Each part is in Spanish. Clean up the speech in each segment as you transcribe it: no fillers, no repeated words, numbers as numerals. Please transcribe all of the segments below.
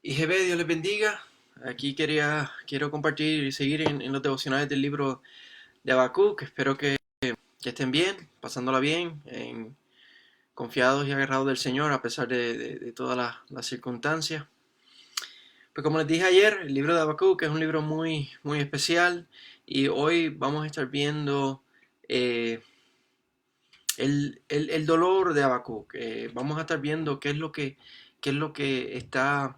IGB, Dios les bendiga. Aquí quiero compartir y seguir en los devocionales del libro de Habacuc. Espero que estén bien, pasándola bien, confiados y agarrados del Señor a pesar de todas las circunstancias. Pues como les dije ayer, el libro de Habacuc es un libro muy especial y hoy vamos a estar viendo eh, el dolor de Habacuc. Vamos a estar viendo qué es lo que está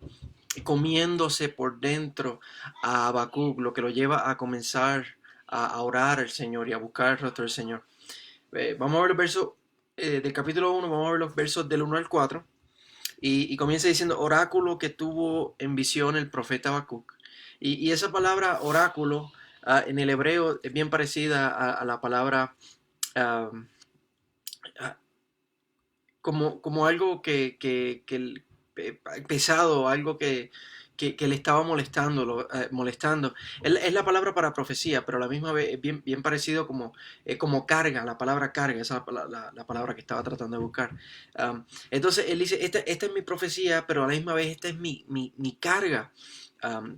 comiéndose por dentro a Habacuc, lo que lo lleva a comenzar a orar al Señor y a buscar el rostro del Señor. Vamos a ver los versos del capítulo 1, vamos a ver los versos del 1 al 4, y comienza diciendo, oráculo que tuvo en visión el profeta Habacuc. Y esa palabra oráculo en el hebreo es bien parecida a la palabra uh, como algo pesado, algo que le estaba molestando. Es la palabra para profecía, pero a la misma vez es bien parecido como carga, la palabra carga, esa es la palabra que estaba tratando de buscar. Entonces él dice, esta es mi profecía, pero a la misma vez esta es mi carga.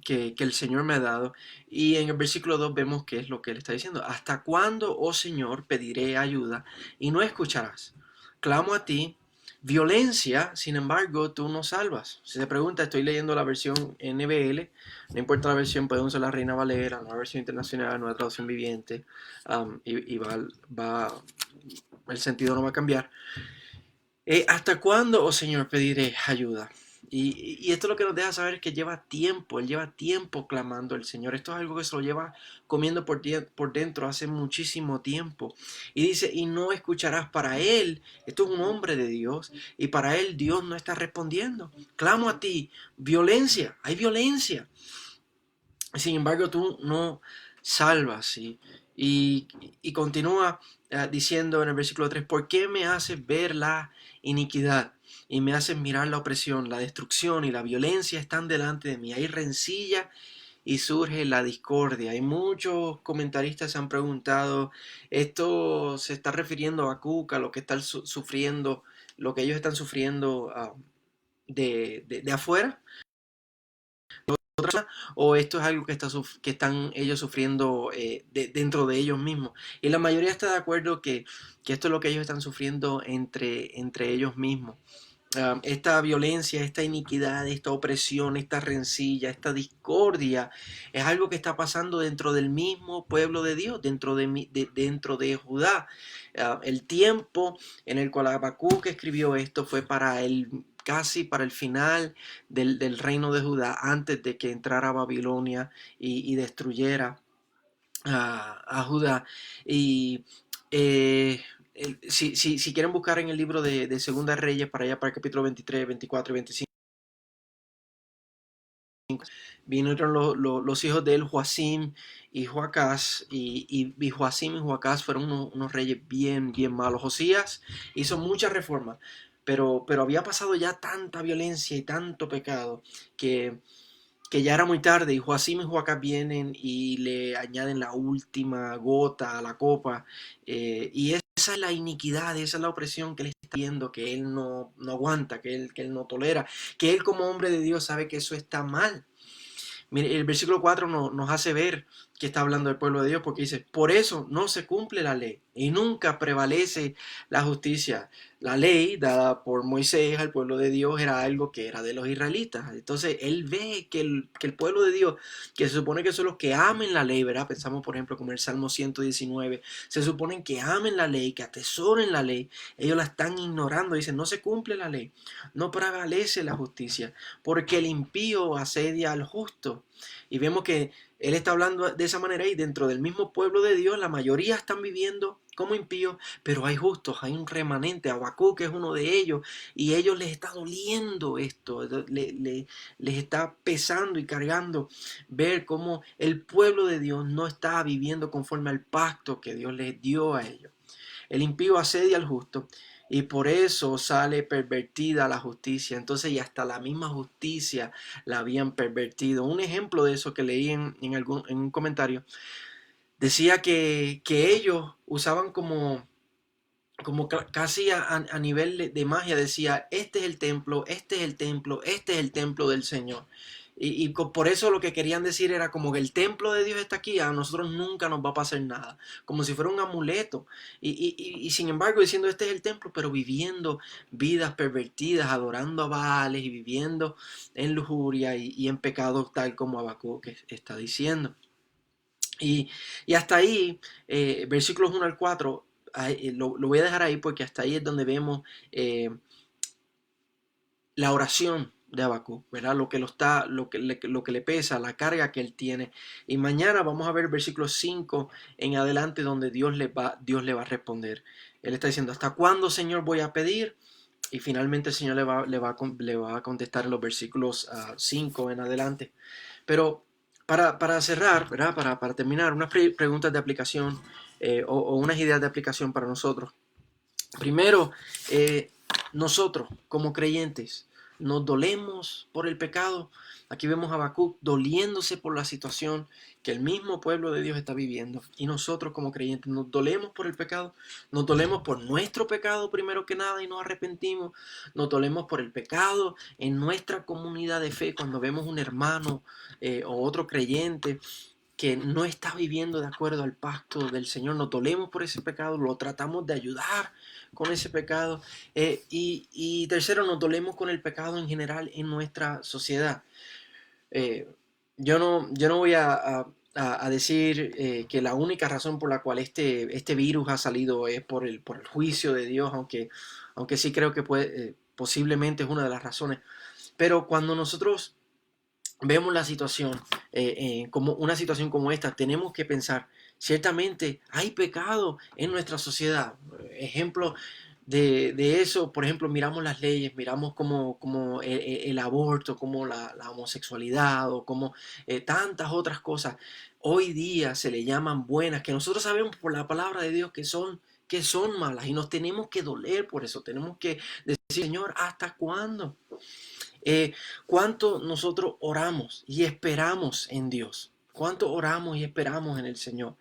Que el Señor me ha dado. Y en el versículo 2 vemos qué es lo que él está diciendo. ¿Hasta cuándo, oh Señor, pediré ayuda y no escucharás? Clamo a ti, violencia, sin embargo, tú no salvas. Si se pregunta, estoy leyendo la versión NBL, no importa la versión, podemos usar la Reina Valera, la versión internacional, nueva traducción viviente, y el sentido no va a cambiar. ¿Hasta cuándo, oh Señor, pediré ayuda? Y esto lo que nos deja saber es que lleva tiempo, él lleva tiempo clamando al Señor. Esto es algo que se lo lleva comiendo por dentro hace muchísimo tiempo. Y dice, y no escucharás para él. Esto es un hombre de Dios y para él Dios no está respondiendo. Clamo a ti, violencia, hay violencia. Sin embargo, tú no salvas. ¿Sí? Y continúa diciendo en el versículo 3, ¿por qué me haces ver la iniquidad y me haces mirar la opresión? La destrucción y la violencia están delante de mí. Hay rencilla y surge la discordia. Hay muchos comentaristas se han preguntado, ¿esto se está refiriendo a Habacuc, a lo que están sufriendo, lo que ellos están sufriendo de afuera? ¿O esto es algo que están ellos sufriendo dentro de ellos mismos? Y la mayoría está de acuerdo que esto es lo que ellos están sufriendo entre ellos mismos. Esta violencia, esta iniquidad, esta opresión, esta rencilla, esta discordia, es algo que está pasando dentro del mismo pueblo de Dios, dentro de Judá. El tiempo en el cual Habacuc escribió esto fue casi para el final del reino de Judá, antes de que entrara a Babilonia y destruyera a Judá. Y si quieren buscar en el libro de Segunda Reyes, para allá para el capítulo 23, 24 y 25, vinieron los hijos de él, Joacim y Joacás, y Joacim y Joacás fueron unos reyes bien malos. Josías hizo muchas reformas, pero había pasado ya tanta violencia y tanto pecado que ya era muy tarde, y Joacim y Joacás vienen y le añaden la última gota a la copa, y esa es la iniquidad, esa es la opresión que él está viendo, que él no aguanta, que él no tolera, que él como hombre de Dios sabe que eso está mal. Mire, el versículo 4 nos hace ver que está hablando del pueblo de Dios, porque dice, por eso no se cumple la ley y nunca prevalece la justicia. La ley dada por Moisés al pueblo de Dios era algo que era de los israelitas. Entonces él ve que el pueblo de Dios, que se supone que son los que amen la ley, ¿verdad? Pensamos por ejemplo como el Salmo 119, se suponen que amen la ley, que atesoren la ley, ellos la están ignorando. Dicen, no se cumple la ley, no prevalece la justicia, porque el impío asedia al justo. Y vemos que él está hablando de esa manera, y dentro del mismo pueblo de Dios la mayoría están viviendo como impíos, pero hay justos, hay un remanente. Habacuc que es uno de ellos, y a ellos les está doliendo esto, les está pesando y cargando ver cómo el pueblo de Dios no está viviendo conforme al pacto que Dios les dio a ellos. El impío asedia al justo y por eso sale pervertida la justicia. Entonces, y hasta la misma justicia la habían pervertido. Un ejemplo de eso que leí en un comentario decía que ellos usaban como casi a nivel de magia decía, este es el templo, este es el templo, este es el templo del Señor. Y por eso lo que querían decir era como que el templo de Dios está aquí, a nosotros nunca nos va a pasar nada, como si fuera un amuleto. Y sin embargo diciendo este es el templo, pero viviendo vidas pervertidas, adorando a Baales y viviendo en lujuria y en pecado tal como Habacuc está diciendo. Y, y hasta ahí, versículos 1 al 4, lo voy a dejar ahí porque hasta ahí es donde vemos eh, la oración de Habacuc, ¿verdad? Lo que le pesa, la carga que él tiene. Y mañana vamos a ver versículos 5 en adelante donde Dios le va a responder. Él está diciendo, ¿hasta cuándo, Señor, voy a pedir? Y finalmente el Señor le va a contestar en los versículos 5 en adelante. Pero para cerrar, ¿verdad? Para terminar, unas preguntas de aplicación o unas ideas de aplicación para nosotros. Primero, nosotros como creyentes nos dolemos por el pecado. Aquí vemos a Habacuc doliéndose por la situación que el mismo pueblo de Dios está viviendo. Y nosotros como creyentes nos dolemos por el pecado. Nos dolemos por nuestro pecado primero que nada y nos arrepentimos. Nos dolemos por el pecado en nuestra comunidad de fe cuando vemos un hermano o otro creyente que no está viviendo de acuerdo al pacto del Señor. Nos dolemos por ese pecado, lo tratamos de ayudar con ese pecado. Y tercero, nos dolemos con el pecado en general en nuestra sociedad. Eh, yo no voy a decir que la única razón por la cual este virus ha salido es por el juicio de Dios, aunque sí creo que posiblemente es una de las razones. Pero cuando nosotros vemos la situación, como una situación como esta, tenemos que pensar, ciertamente hay pecado en nuestra sociedad. Ejemplo de eso, por ejemplo, miramos las leyes, miramos como el aborto, como la homosexualidad o como tantas otras cosas. Hoy día se le llaman buenas, que nosotros sabemos por la palabra de Dios que son malas y nos tenemos que doler por eso. Tenemos que decir, Señor, ¿hasta cuándo? ¿Cuánto nosotros oramos y esperamos en Dios? ¿Cuánto oramos y esperamos en el Señor?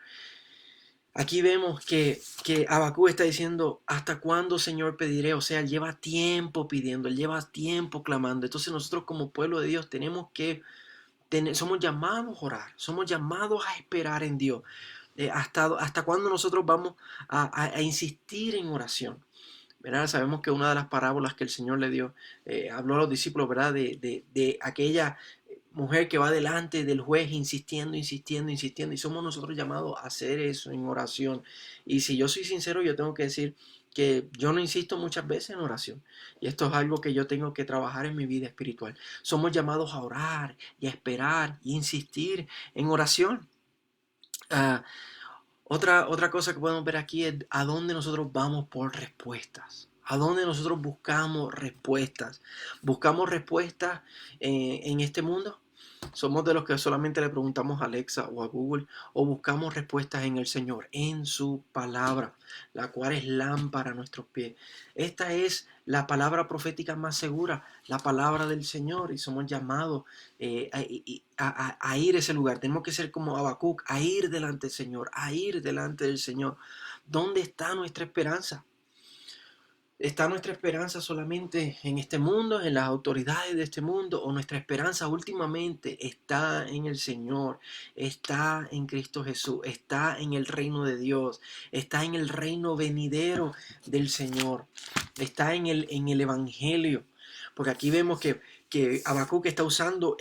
Aquí vemos que Habacuc está diciendo, ¿hasta cuándo, Señor, pediré? O sea, él lleva tiempo pidiendo, él lleva tiempo clamando. Entonces nosotros como pueblo de Dios tenemos que, somos llamados a orar, somos llamados a esperar en Dios. ¿Hasta cuándo nosotros vamos a insistir en oración? ¿Verdad? Sabemos que una de las parábolas que el Señor le dio, habló a los discípulos, ¿verdad? De aquella mujer que va delante del juez insistiendo, insistiendo, insistiendo. Y somos nosotros llamados a hacer eso en oración. Y si yo soy sincero, yo tengo que decir que yo no insisto muchas veces en oración. Y esto es algo que yo tengo que trabajar en mi vida espiritual. Somos llamados a orar y a esperar y insistir en oración. Uh, otra cosa que podemos ver aquí es a dónde nosotros vamos por respuestas. A dónde nosotros buscamos respuestas. ¿Buscamos respuestas en este mundo? ¿Somos de los que solamente le preguntamos a Alexa o a Google o buscamos respuestas en el Señor, en su palabra, la cual es lámpara a nuestros pies? Esta es la palabra profética más segura, la palabra del Señor, y somos llamados a ir a ese lugar. Tenemos que ser como Habacuc, a ir delante del Señor, a ir delante del Señor. ¿Dónde está nuestra esperanza? ¿Está nuestra esperanza solamente en este mundo, en las autoridades de este mundo? ¿O nuestra esperanza últimamente está en el Señor, está en Cristo Jesús, está en el reino de Dios, está en el reino venidero del Señor, está en el Evangelio? Porque aquí vemos que Habacuc está usando,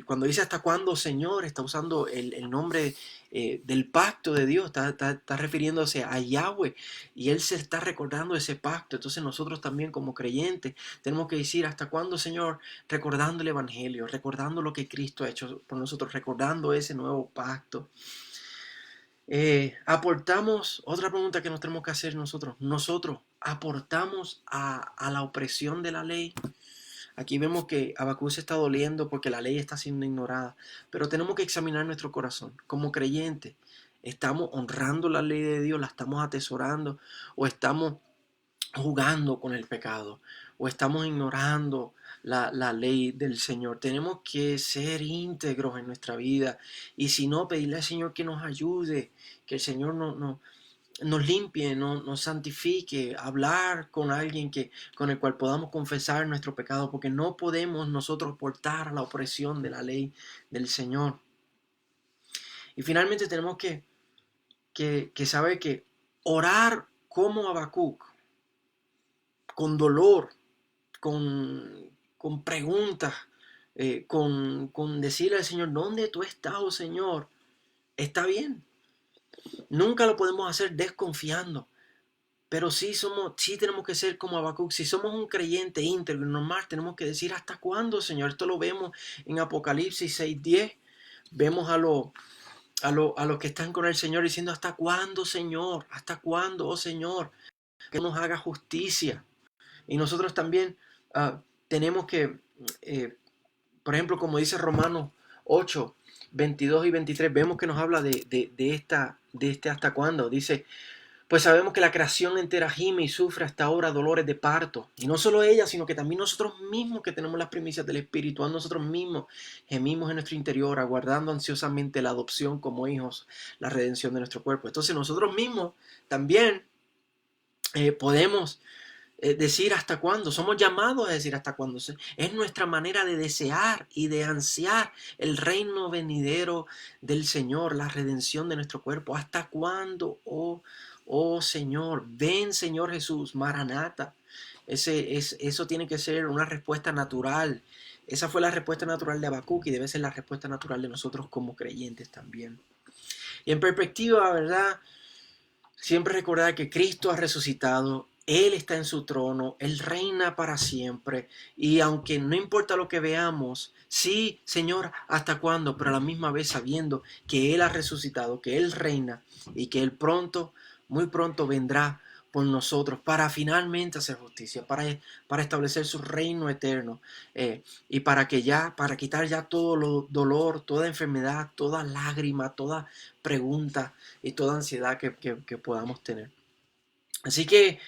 cuando dice hasta cuándo, Señor, está usando el nombre del pacto de Dios, está refiriéndose a Yahweh, y él se está recordando ese pacto. Entonces nosotros también como creyentes tenemos que decir, ¿hasta cuándo, Señor? Recordando el Evangelio, recordando lo que Cristo ha hecho por nosotros, recordando ese nuevo pacto. Aportamos, otra pregunta que nos tenemos que hacer nosotros aportamos a la opresión de la ley. Aquí vemos que Habacuc se está doliendo porque la ley está siendo ignorada, pero tenemos que examinar nuestro corazón. Como creyentes, ¿estamos honrando la ley de Dios? ¿La estamos atesorando? ¿O estamos jugando con el pecado? ¿O estamos ignorando la ley del Señor? Tenemos que ser íntegros en nuestra vida y si no, pedirle al Señor que nos ayude, que el Señor nos limpie, nos santifique, hablar con alguien con el cual podamos confesar nuestro pecado, porque no podemos nosotros portar la opresión de la ley del Señor. Y finalmente tenemos que saber que orar como Habacuc, con dolor, con preguntas, con decirle al Señor, ¿dónde tú estás, oh Señor? Está bien. Nunca lo podemos hacer desconfiando. Pero sí tenemos que ser como Habacuc. Si somos un creyente íntegro y normal, tenemos que decir, ¿hasta cuándo, Señor? Esto lo vemos en Apocalipsis 6:10. Vemos a los que están con el Señor diciendo, ¿hasta cuándo, Señor? ¿Hasta cuándo, oh Señor? Que nos haga justicia. Y nosotros también tenemos que, por ejemplo, como dice Romanos 8:22 y 23, vemos que nos habla de este hasta cuándo. Dice, pues sabemos que la creación entera gime y sufre hasta ahora dolores de parto. Y no solo ella, sino que también nosotros mismos que tenemos las primicias del Espíritu, a nosotros mismos gemimos en nuestro interior, aguardando ansiosamente la adopción como hijos, la redención de nuestro cuerpo. Entonces nosotros mismos también podemos decir hasta cuándo. Somos llamados a decir hasta cuándo. Es nuestra manera de desear y de ansiar el reino venidero del Señor, la redención de nuestro cuerpo. ¿Hasta cuándo, oh Señor? Ven, Señor Jesús, Maranata. Eso tiene que ser una respuesta natural. Esa fue la respuesta natural de Habacuc y debe ser la respuesta natural de nosotros como creyentes también. Y en perspectiva, ¿verdad? Siempre recordar que Cristo ha resucitado, Él está en su trono, Él reina para siempre. Y aunque no importa lo que veamos, sí, Señor, ¿hasta cuándo? Pero a la misma vez sabiendo que Él ha resucitado, que Él reina y que Él pronto, muy pronto vendrá por nosotros para finalmente hacer justicia, para establecer su reino eterno y para quitar ya todo dolor, toda enfermedad, toda lágrima, toda pregunta y toda ansiedad que podamos tener. Así que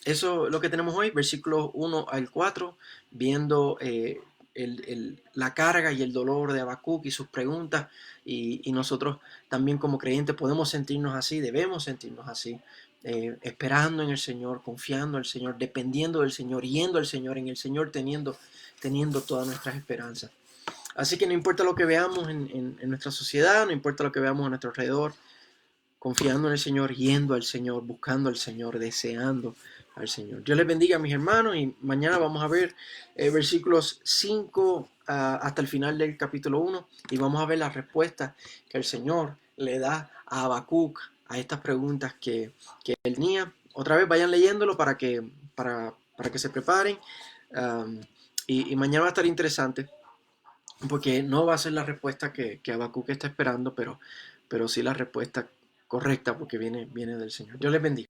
eso es lo que tenemos hoy, versículos 1 al 4, viendo la carga y el dolor de Habacuc y sus preguntas, y nosotros también como creyentes podemos sentirnos así, debemos sentirnos así, esperando en el Señor, confiando en el Señor, dependiendo del Señor, yendo al Señor, en el Señor teniendo todas nuestras esperanzas. Así que no importa lo que veamos en nuestra sociedad, no importa lo que veamos a nuestro alrededor, confiando en el Señor, yendo al Señor, buscando al Señor, deseando al Señor. Dios les bendiga, mis hermanos, y mañana vamos a ver versículos 5 hasta el final del capítulo 1 y vamos a ver la respuesta que el Señor le da a Habacuc a estas preguntas que él tenía. Otra vez vayan leyéndolo para que se preparen y mañana va a estar interesante porque no va a ser la respuesta que Habacuc está esperando, pero sí la respuesta correcta porque viene del Señor. Dios les bendiga.